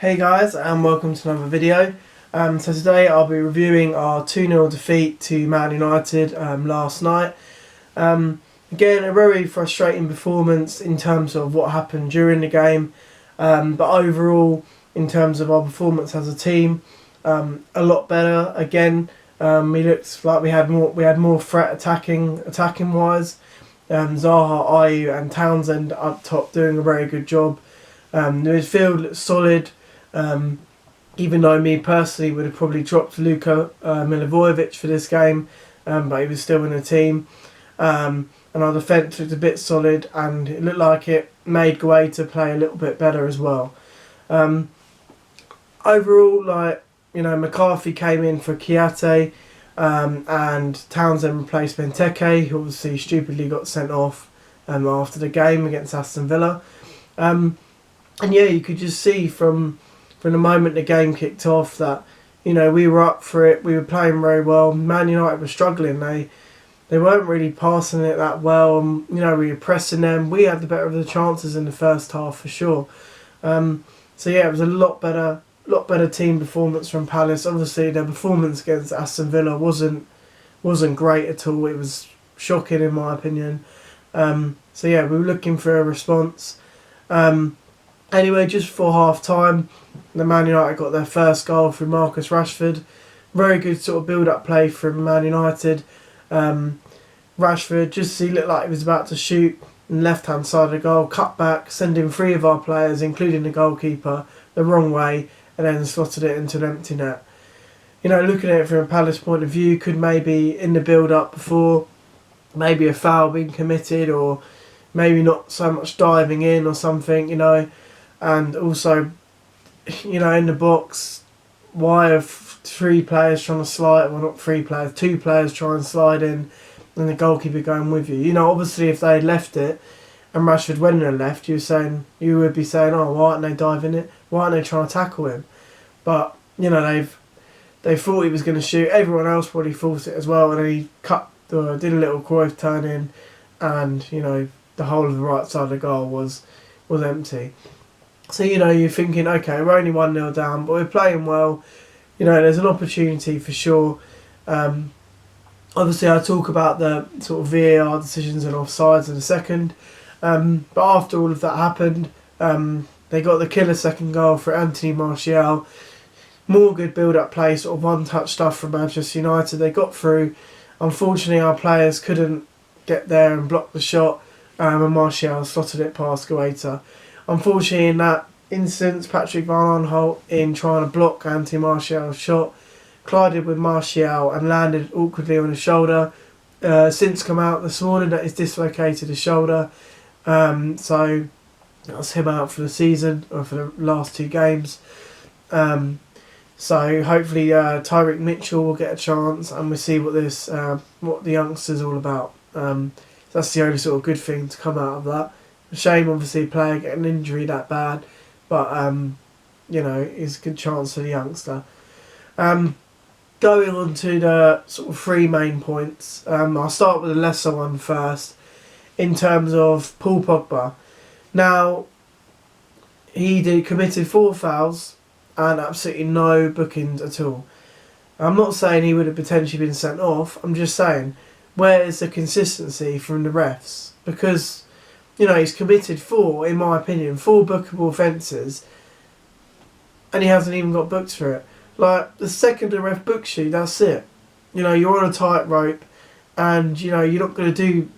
Hey guys, and welcome to another video. So today I'll be reviewing our 2-0 defeat to Man United last night. Again, a very frustrating performance in terms of what happened during the game, but overall, in terms of our performance as a team, a lot better. Again, we looked like we had more threat attacking wise. Zaha, Ayew, and Townsend up top doing a very good job. The midfield looked solid. Even though me personally would have probably dropped Luka Milivojevic for this game, but he was still in the team. And our defence looked a bit solid, and it looked like it made Guaita play a little bit better as well. Overall, McCarthy came in for Kiate, and Townsend replaced Benteke, who obviously stupidly got sent off after the game against Aston Villa. And yeah, you could just see from the moment the game kicked off that, we were up for it. We were playing very well. Man United were struggling. They weren't really passing it that well. And, we were pressing them. We had the better of the chances in the first half for sure. So yeah, it was a lot better team performance from Palace. Obviously, their performance against Aston Villa wasn't great at all. It was shocking in my opinion. So yeah, we were looking for a response. Anyway, just before half time, the Man United got their first goal through Marcus Rashford. Very good sort of build-up play from Man United. Rashford, just he looked like he was about to shoot on the left-hand side of the goal, cut back, sending three of our players, including the goalkeeper, the wrong way, and then slotted it into an empty net. Looking at it from a Palace point of view, could maybe in the build-up before, maybe a foul being committed, or maybe not so much diving in or something, and also, in the box, why have three players trying to slide, well not three players, two players trying to slide in and the goalkeeper going with you? Obviously if they had left it and Rashford went and left, you would be saying, oh, why aren't they diving it? Why aren't they trying to tackle him? But, they thought he was going to shoot. Everyone else probably thought it as well, and then he did a little Cruyff turn in, and, the whole of the right side of the goal was empty. So, you're thinking, okay, we're only 1-0 down, but we're playing well. There's an opportunity for sure. Obviously, I talk about the sort of VAR decisions and offsides in a second. But after all of that happened, they got the killer second goal for Anthony Martial. More good build-up play, sort of one-touch stuff from Manchester United. They got through. Unfortunately, our players couldn't get there and block the shot, and Martial slotted it past Guaita. Unfortunately, in that instance, Patrick Van Aanholt, in trying to block Anthony Martial's shot, collided with Martial and landed awkwardly on his shoulder. Since come out this morning that he's dislocated his shoulder. So that's him out for the season, or for the last two games. So hopefully Tyreek Mitchell will get a chance, and we'll see what the youngster's all about. That's the only sort of good thing to come out of that. A shame, obviously, a player getting an injury that bad, but it's a good chance for the youngster. Going on to the sort of three main points. I'll start with the lesser one first. In terms of Paul Pogba, now he committed 4 fouls and absolutely no bookings at all. I'm not saying he would have potentially been sent off. I'm just saying, where is the consistency from the refs? Because he's committed 4, in my opinion, 4 bookable offences, and he hasn't even got booked for it. Like, the second the ref books you, that's it. You're on a tightrope, and you're not going to do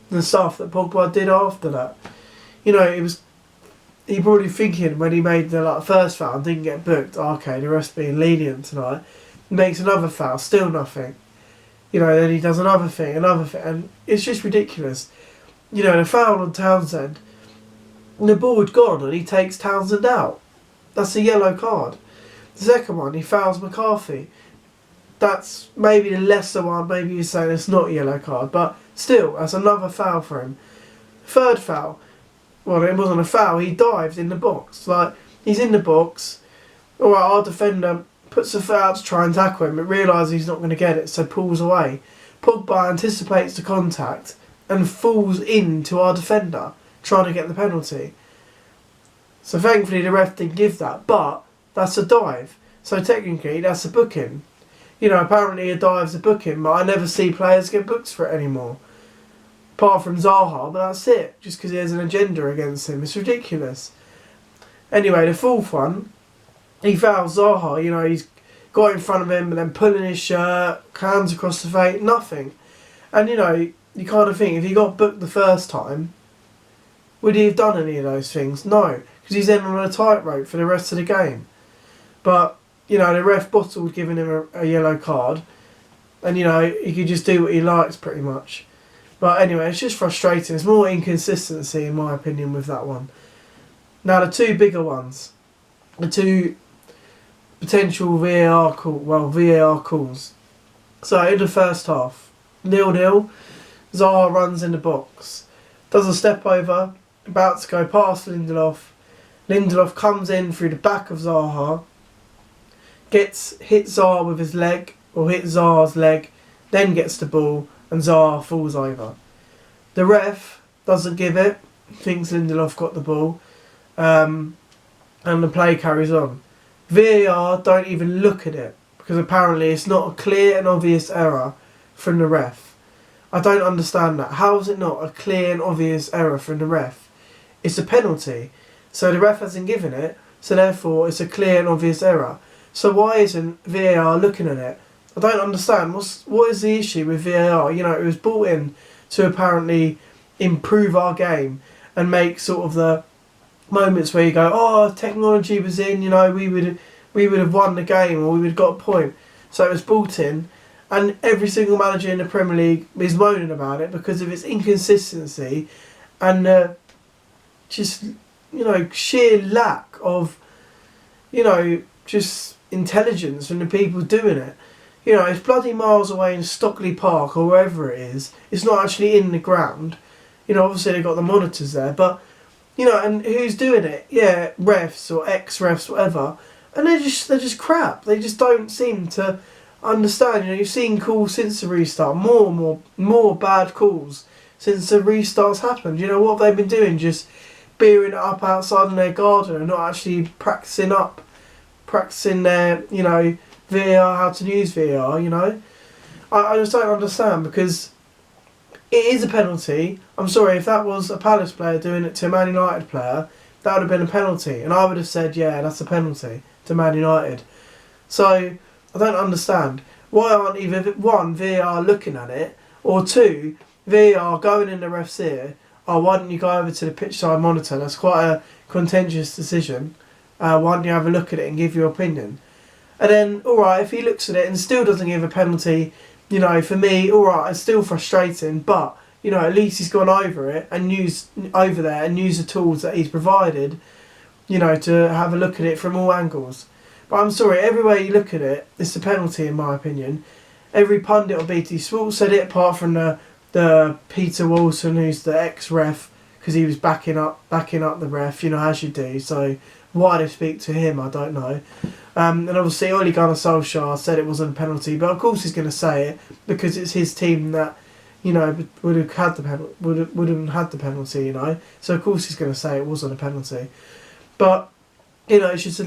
the stuff that Pogba did after that. He probably thinking when he made the first foul and didn't get booked, okay, the ref's being lenient tonight. He makes another foul, still nothing. Then he does another thing, and it's just ridiculous. The foul on Townsend, the ball had gone and he takes Townsend out. That's a yellow card. The second one, he fouls McCarthy. That's maybe the lesser one. Maybe you're saying it's not a yellow card, but still, that's another foul for him. Third foul, well, it wasn't a foul. He dived in the box. He's in the box. All right, our defender puts a foot out to try and tackle him, but realises he's not going to get it, so pulls away. Pogba anticipates the contact and falls into our defender, trying to get the penalty. So thankfully the ref didn't give that, but that's a dive. So technically, that's a booking. Apparently a dive's a booking, but I never see players get booked for it anymore. Apart from Zaha, but that's it. Just because he has an agenda against him. It's ridiculous. Anyway, the fourth one, he fouls Zaha. He's got in front of him and then pulling his shirt, hands across the face, nothing. And, you kind of think, if he got booked the first time, would he have done any of those things? No, because he's then on a tightrope for the rest of the game. But, the ref bottled giving him a yellow card. And, he could just do what he likes pretty much. But anyway, it's just frustrating. There's more inconsistency, in my opinion, with that one. Now, the two bigger ones. The two potential VAR calls. So, in the first half, 0-0, Zaha runs in the box. Does a step over, about to go past Lindelof. Lindelof comes in through the back of Zaha. Hits Zaha with his leg, or hits Zaha's leg, then gets the ball, and Zaha falls over. The ref doesn't give it, thinks Lindelof got the ball, and the play carries on. VAR don't even look at it, because apparently it's not a clear and obvious error from the ref. I don't understand that. How is it not a clear and obvious error from the ref? It's a penalty, so the ref hasn't given it, so therefore it's a clear and obvious error. So why isn't VAR looking at it? I don't understand. What is the issue with VAR? It was brought in to apparently improve our game and make sort of the moments where you go, oh, technology was in, we would have won the game, or we would have got a point. So it was brought in, and every single manager in the Premier League is moaning about it because of its inconsistency and just sheer lack of just intelligence from the people doing it. It's bloody miles away in Stockley Park or wherever it is. It's not actually in the ground. Obviously they've got the monitors there, but and who's doing it? Yeah, refs or ex-refs, whatever. And they're just crap. They just don't seem to understand. You've seen calls since the restart, more bad calls since the restarts happened. What have they been doing? Just beering it up outside in their garden and not actually practicing their VAR, how to use VAR. I just don't understand, because it is a penalty. I'm sorry, if that was a Palace player doing it to a Man United player, that would have been a penalty, and I would have said, yeah, that's a penalty to Man United. So I don't understand why aren't either one, VAR looking at it, or two, VAR going in the ref's ear. Oh, why don't you go over to the pitch side monitor? That's quite a contentious decision. Why don't you have a look at it and give your opinion? And then, alright, if he looks at it and still doesn't give a penalty, for me, alright, it's still frustrating, but, at least he's gone over it and used the tools that he's provided, to have a look at it from all angles. But I'm sorry, everywhere you look at it, it's a penalty in my opinion. Every pundit or BT Sports said it, apart from the Peter Wilson, who's the ex-ref, because he was backing up the ref, as you do. So why they speak to him, I don't know. And obviously Ole Gunnar Solskjaer said it wasn't a penalty, but of course he's going to say it because it's his team that would have had the penalty. So of course he's going to say it wasn't a penalty. But it's just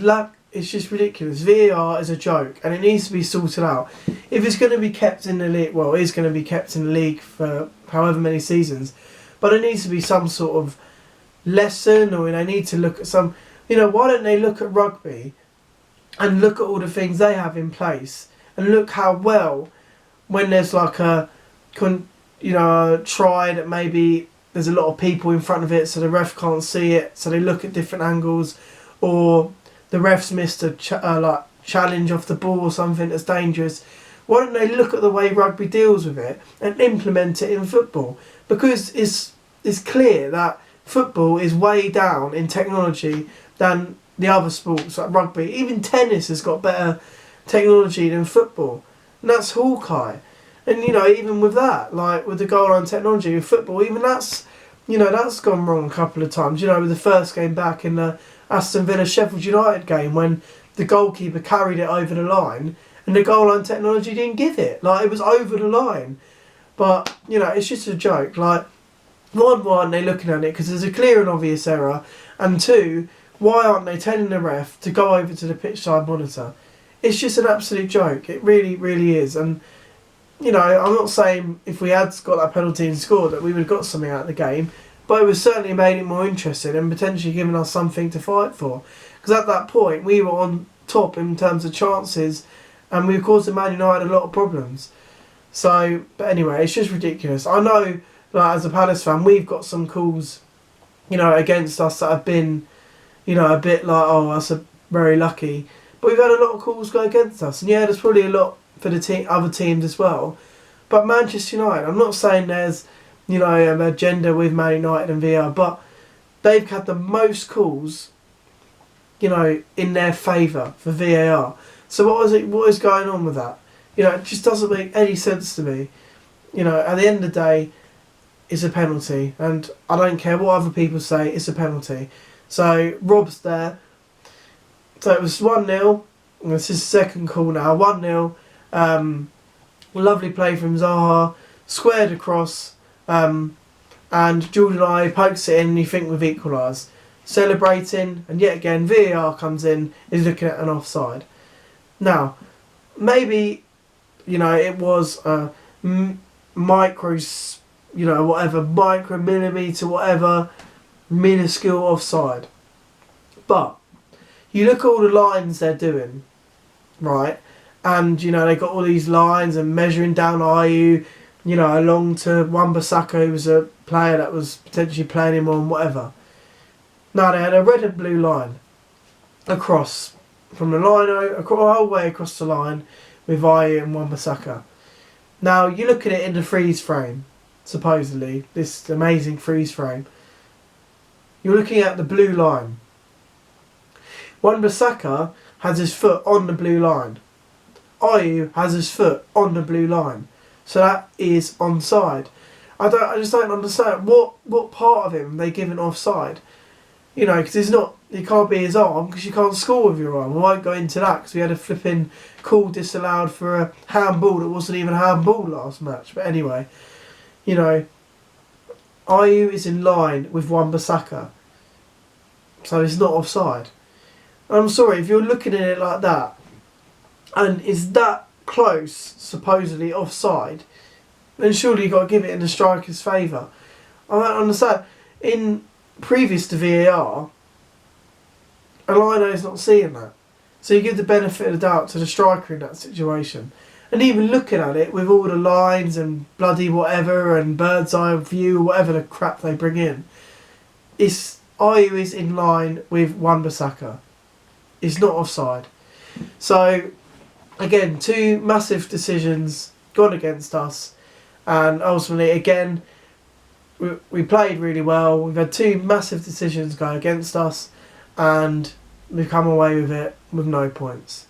it's just ridiculous. VAR is a joke, and it needs to be sorted out. If it's going to be kept in the league, well, it is going to be kept in the league for however many seasons, but there needs to be some sort of lesson, or they need to look at some. Why don't they look at rugby and look at all the things they have in place, and look how well, when there's like a try that maybe there's a lot of people in front of it, so the ref can't see it, so they look at different angles, or the ref's missed a challenge off the ball or something that's dangerous. Why don't they look at the way rugby deals with it and implement it in football? Because it's clear that football is way down in technology than the other sports like rugby. Even tennis has got better technology than football, and that's Hawkeye. And even with that, like with the goal line technology with football, even that's gone wrong a couple of times. With the first game back in the Aston Villa Sheffield United game, when the goalkeeper carried it over the line and the goal line technology didn't give it. Like, it was over the line. But, it's just a joke. Like, one, why aren't they looking at it? Because there's a clear and obvious error. And two, Why aren't they telling the ref to go over to the pitch side monitor? It's just an absolute joke. It really, really is. And, you know, I'm not saying if we had got that penalty and scored that we would have got something out of the game, but it was certainly made it more interesting and potentially given us something to fight for. Because at that point, we were on top in terms of chances and we were causing Man United a lot of problems. So, but anyway, it's just ridiculous. I know, like, as a Palace fan, we've got some calls, you know, against us that have been, you know, a bit like, oh, that's very lucky. But we've had a lot of calls go against us. And yeah, there's probably a lot for the other teams as well. But Manchester United, I'm not saying there's, you know, an agenda with Man United and VAR, but they've had the most calls, you know, in their favour for VAR. So what is going on with that? You know, it just doesn't make any sense to me. You know, at the end of the day, it's a penalty. And I don't care what other people say, it's a penalty. So, Rob's there. So it was 1-0. This is the second call now. 1-0. Lovely play from Zaha. Squared across. And Jordan Ayew pokes it in and you think we've equalised. Celebrating. And yet again, VAR comes in. Is looking at an offside. Now, maybe, you know, it was a micro millimetre, whatever, minuscule offside. But you look at all the lines they're doing, right? And, you know, they got all these lines and measuring down Ayew, you know, along to Wan-Bissaka, who was a player that was potentially playing him on, whatever. Now, they had a red and blue line across, from the line, the whole way across the line with Ayew and Wan-Bissaka. Now, you look at it in the freeze frame, supposedly, this amazing freeze frame. You're looking at the blue line. Wan-Bissaka has his foot on the blue line. Ayew has his foot on the blue line. So that is onside. I just don't understand what part of him they giving offside. You know, because it can't be his arm because you can't score with your arm. I won't go into that because we had a flipping call disallowed for a handball that wasn't even a handball last match. But anyway, you know, Ayew is in line with Wan-Bissaka. So it's not offside. I'm sorry, if you're looking at it like that, and it's that close, supposedly offside, then surely you've got to give it in the striker's favour. I don't understand. In previous to VAR, Alino's not seeing that. So you give the benefit of the doubt to the striker in that situation. And even looking at it with all the lines and bloody whatever and bird's eye view, whatever the crap they bring in, Ayew is in line with Wan-Bissaka. It's not offside. So, again, two massive decisions gone against us. And ultimately, again, we played really well. We've had two massive decisions go against us. And we've come away with it with no points.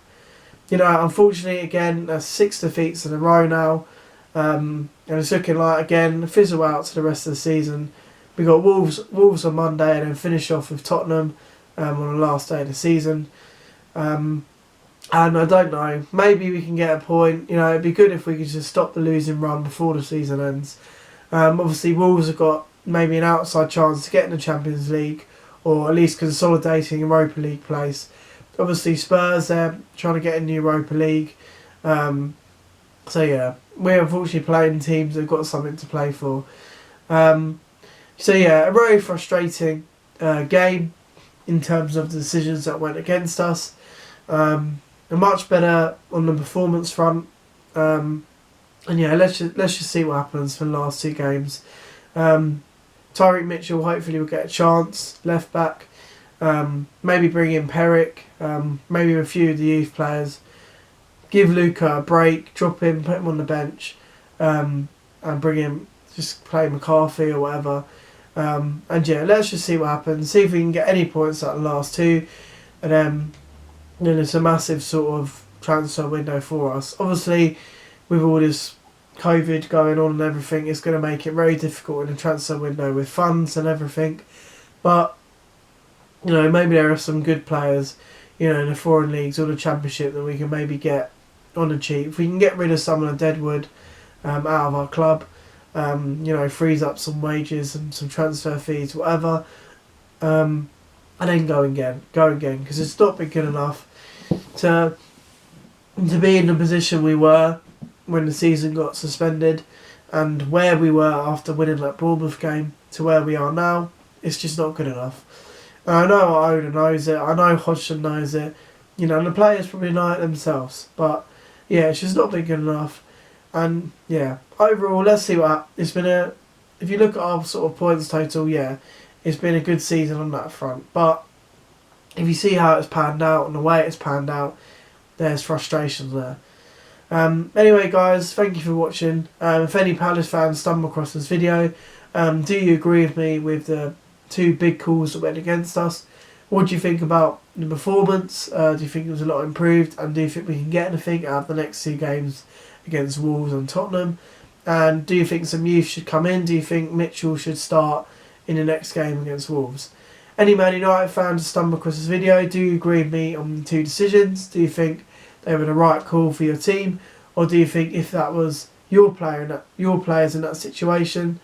You know, unfortunately, again, that's 6 defeats in a row now. And it's looking like, again, fizzle out to the rest of the season. We got Wolves on Monday and then finish off with Tottenham on the last day of the season. And I don't know, maybe we can get a point. You know, it'd be good if we could just stop the losing run before the season ends. Obviously, Wolves have got maybe an outside chance to get in the Champions League or at least consolidating Europa League place. Obviously, Spurs, they're trying to get in the Europa League. So yeah, we're unfortunately playing teams that have got something to play for. So yeah, a very frustrating game in terms of the decisions that went against us. Much better on the performance front. And yeah, let's just see what happens for the last two games. Tyreek Mitchell hopefully will get a chance, left back. Maybe bring in Perrick, maybe a few of the youth players. Give Luca a break, drop him, put him on the bench, and bring him, just play McCarthy or whatever. And yeah, let's just see what happens. See if we can get any points out of the last two. And then it's a massive sort of transfer window for us. Obviously, with all this COVID going on and everything, it's going to make it very difficult in the transfer window with funds and everything. But, you know, maybe there are some good players, you know, in the foreign leagues or the Championship that we can maybe get on the cheap. If we can get rid of some of the deadwood out of our club, you know, frees up some wages and some transfer fees, whatever. And and then go again, because it's not been good enough to be in the position we were when the season got suspended, and where we were after winning that Bournemouth game to where we are now. It's just not good enough. And I know our owner knows it. I know Hodgson knows it. You know, and the players probably know it themselves. But yeah, it's just not been good enough. And yeah, overall, let's see what it's been a. If you look at our sort of points total, yeah, it's been a good season on that front. But if you see how it's panned out and the way it's panned out, there's frustration there. Anyway, guys, thank you for watching. If any Palace fans stumble across this video, do you agree with me with the 2 big calls that went against us? What do you think about the performance? Do you think it was a lot improved? And do you think we can get anything out of the next 2 games against Wolves and Tottenham? And do you think some youth should come in? Do you think Mitchell should start in the next game against Wolves? Any Man United fans stumble across this video, do you agree with me on the 2 decisions? Do you think they were the right call for your team? Or do you think if that was your players in that situation,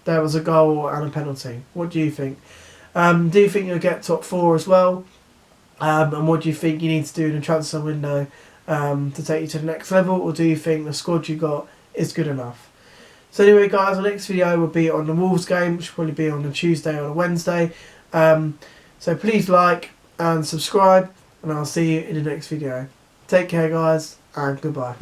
there was a goal and a penalty? What do you think? Do you think you'll get top 4 as well? And what do you think you need to do in the transfer window to take you to the next level? Or do you think the squad you got is good enough? So anyway, guys, the next video will be on the Wolves game, which will probably be on a Tuesday or a Wednesday. So please like and subscribe, and I'll see you in the next video. Take care, guys, and goodbye.